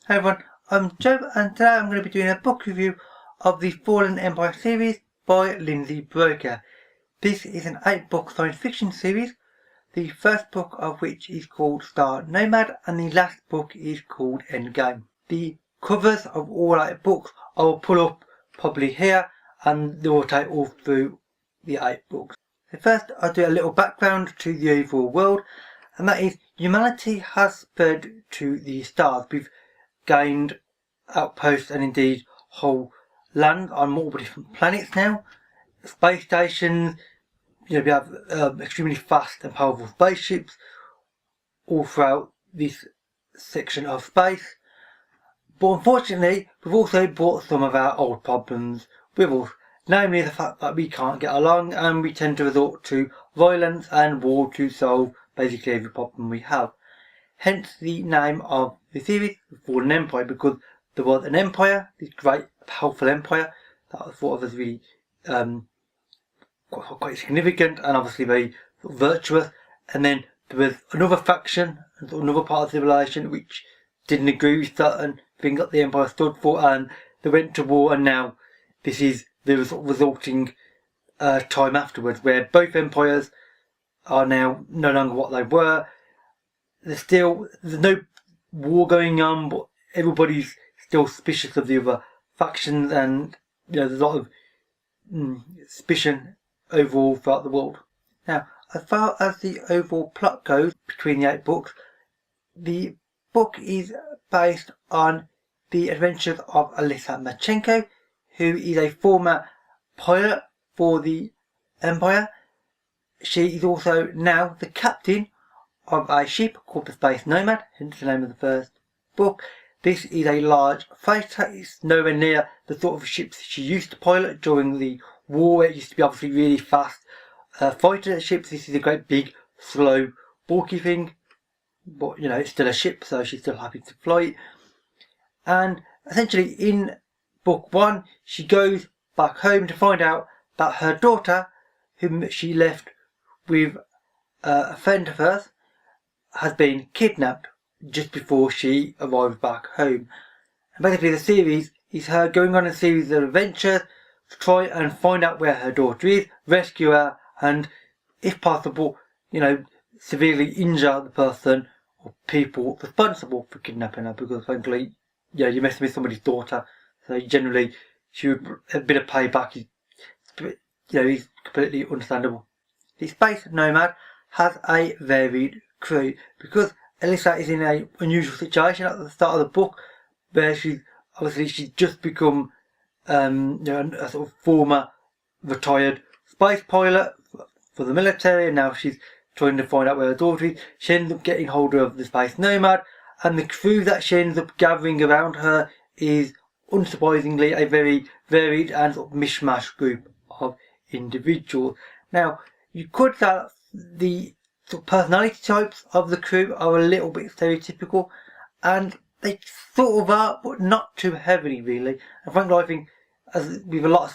Hey everyone, I'm Joe and today I'm going to be doing a book review of the Fallen Empire series by Lindsay Buroker. This is an 8-book science fiction series, the first book of which is called Star Nomad and the last book is called Endgame. The covers of all 8 books I will pull up probably here and they will take all through the 8 books. So first I'll do a little background to the overall world, and that is humanity has spread to the stars. We've gained outposts and indeed whole land on multiple different planets now. Space stations, we have extremely fast and powerful spaceships all throughout this section of space. But unfortunately, we've also brought some of our old problems with us, namely the fact that we can't get along and we tend to resort to violence and war to solve basically every problem we have. Hence the name of the series, The Fallen Empire, because there was an empire, this great powerful empire that was thought of as really quite significant and obviously very virtuous, and then there was another faction, another part of civilization which didn't agree with certain things that the empire stood for, and they went to war, and now this is the resulting time afterwards where both empires are now no longer what they were. There's no war going on, but everybody's still suspicious of the other factions, and there's a lot of suspicion overall throughout the world. Now, as far as the overall plot goes between the 8 books, the book is based on the adventures of Alyssa Marchenko, who is a former pilot for the Empire. She is also now the captain of a ship called the Space Nomad, hence the name of the first book. This is a large freighter. It's nowhere near the sort of ships she used to pilot during the war. It used to be obviously really fast fighter ships. This is a great big, slow, bulky thing, but it's still a ship, so she's still happy to fly it. And essentially in book 1, she goes back home to find out that her daughter, whom she left with a friend of hers, has been kidnapped just before she arrives back home. And basically the series is her going on a series of adventures to try and find out where her daughter is, rescue her, and if possible, severely injure the person or people responsible for kidnapping her, because frankly, you're messing with somebody's daughter, so generally a bit of payback is completely understandable. The Space Nomad has a varied crew, because Alyssa is in an unusual situation at the start of the book where she's just become a sort of former retired space pilot for the military, and now she's trying to find out where her daughter is. She ends up getting hold of the Space Nomad, and the crew that she ends up gathering around her is unsurprisingly a very varied and sort of mishmash group of individuals. Now, you could say that the sort of personality types of the crew are a little bit stereotypical, and they sort of are, but not too heavily really. And frankly, I think, as with a lot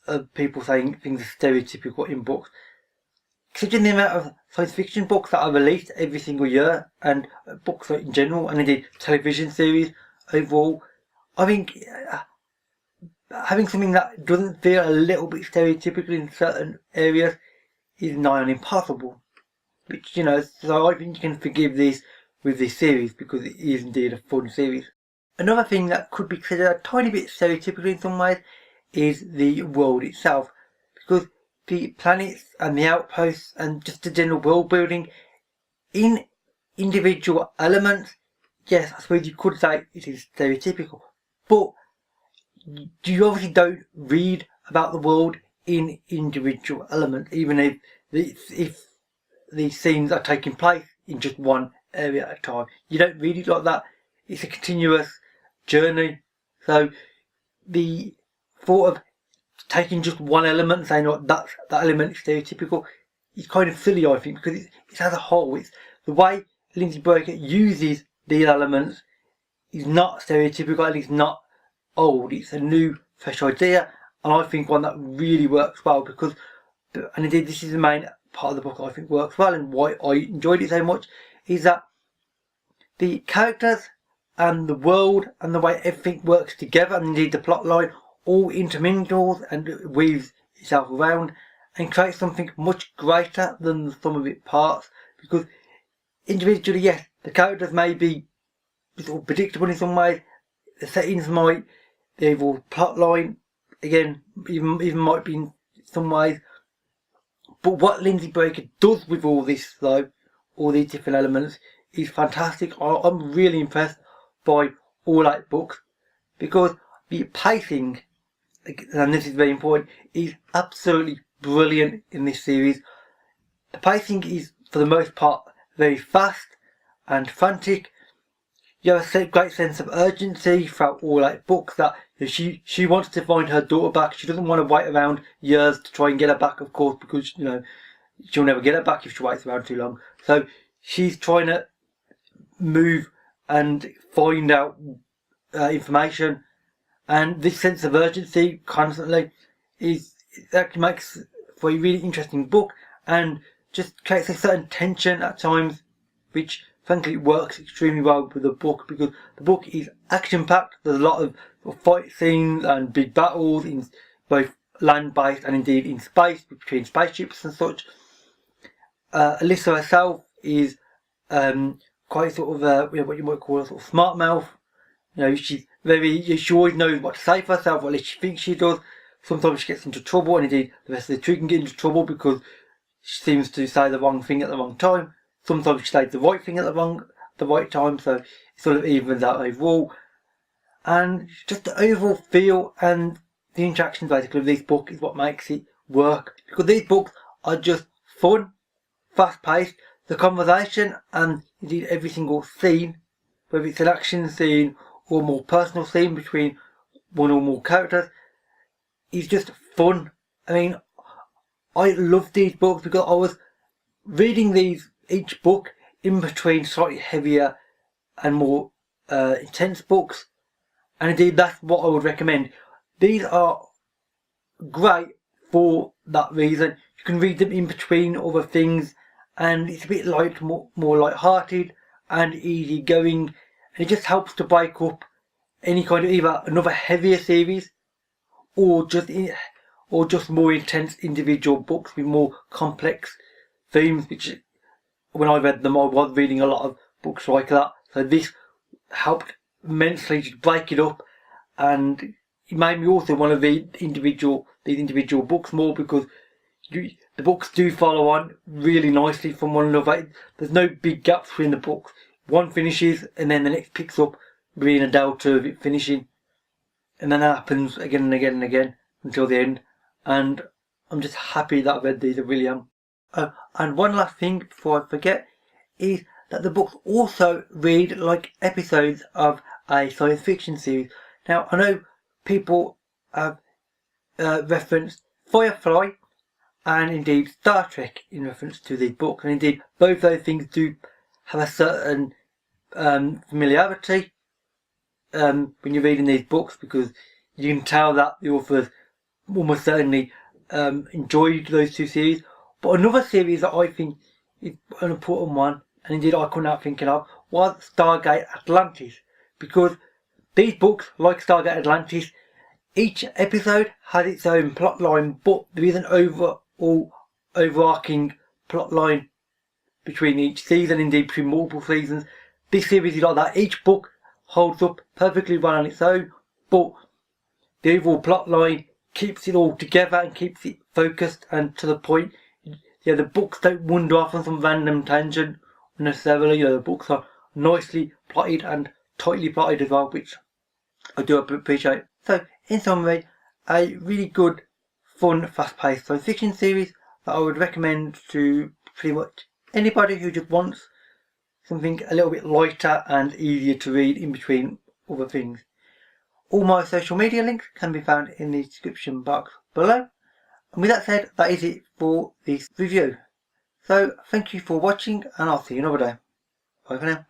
of people saying things are stereotypical in books, considering the amount of science fiction books that are released every single year, and books in general, and indeed television series overall, I think having something that doesn't feel a little bit stereotypical in certain areas is nigh on impossible. Which, so I think you can forgive this with this series, because it is indeed a fun series. Another thing that could be considered a tiny bit stereotypical in some ways is the world itself, because the planets and the outposts and just the general world building in individual elements, yes, I suppose you could say it is stereotypical, but you obviously don't read about the world in individual elements, even if these scenes are taking place in just one area at a time. You don't read it like that. It's a continuous journey. So the thought of taking just one element and saying that element is stereotypical is kind of silly, I think, because it's as a whole. It's the way Lindsay Buroker uses these elements is not stereotypical, and it's not old. It's a new, fresh idea, and I think one that really works well, because, and indeed this is the main part of the book I think works well, and why I enjoyed it so much, is that the characters and the world and the way everything works together, and indeed the plot line all intermingles and weaves itself around and creates something much greater than the sum of its parts. Because individually, yes, the characters may be sort of predictable in some ways, the settings might, the overall plot line, again, even might be in some ways. But what Lindsay Buroker does with all this, though, all these different elements, is fantastic. I'm really impressed by all 8 books, because the pacing, and this is very important, is absolutely brilliant in this series. The pacing is, for the most part, very fast and frantic. You have a great sense of urgency throughout all 8 books that she wants to find her daughter back. She doesn't want to wait around years to try and get her back, of course, because she'll never get her back if she waits around too long. So she's trying to move and find out information, and this sense of urgency constantly actually makes for a really interesting book, and just creates a certain tension at times, which frankly works extremely well with the book, because the book is action-packed. There's a lot of fight scenes and big battles in both land-based and indeed in space, between spaceships and such. Alyssa herself is quite sort of what you might call a sort of smart mouth. She always knows what to say for herself, or at least she thinks she does. Sometimes she gets into trouble, and indeed the rest of the crew can get into trouble because she seems to say the wrong thing at the wrong time. Sometimes she says the right thing at the right time, so it sort of evens out overall. And just the overall feel and the interactions basically of this book is what makes it work, because these books are just fun, fast paced. The conversation and indeed every single scene, whether it's an action scene or a more personal scene between one or more characters, is just fun. I mean, I love these books because I was reading each book in between slightly heavier and more intense books, and indeed that's what I would recommend. These are great for that reason. You can read them in between other things, and it's a bit more light-hearted and easy going, and it just helps to break up any kind of either another heavier series or just more intense individual books with more complex themes, which when I read them I was reading a lot of books like that, so this helped immensely to break it up, and it made me also want to read these individual books more, because the books do follow on really nicely from one another. There's no big gaps between the books. One finishes and then the next picks up, being a delta of it finishing, and then that happens again and again and again until the end. And I'm just happy that I read these. I really am. And one last thing before I forget is that the books also read like episodes of a science fiction series. Now, I know people have referenced Firefly and indeed Star Trek in reference to these books, and indeed both those things do have a certain familiarity when you're reading these books, because you can tell that the authors almost certainly enjoyed those two series. But another series that I think is an important one, and indeed I couldn't help thinking of, was Stargate Atlantis, because these books, like Stargate Atlantis, each episode has its own plot line, but there is an overarching plot line between each season, indeed between multiple seasons. This series is like that. Each book holds up perfectly well on its own, but the overall plot line keeps it all together and keeps it focused and to the point. The books don't wander off on some random tangent necessarily. The books are nicely plotted and tightly plotted as well, which I do appreciate. So, in summary, a really good, fun, fast-paced science fiction series that I would recommend to pretty much anybody who just wants something a little bit lighter and easier to read in between other things. All my social media links can be found in the description box below. And with that said, that is it for this review. So, thank you for watching, and I'll see you another day. Bye for now.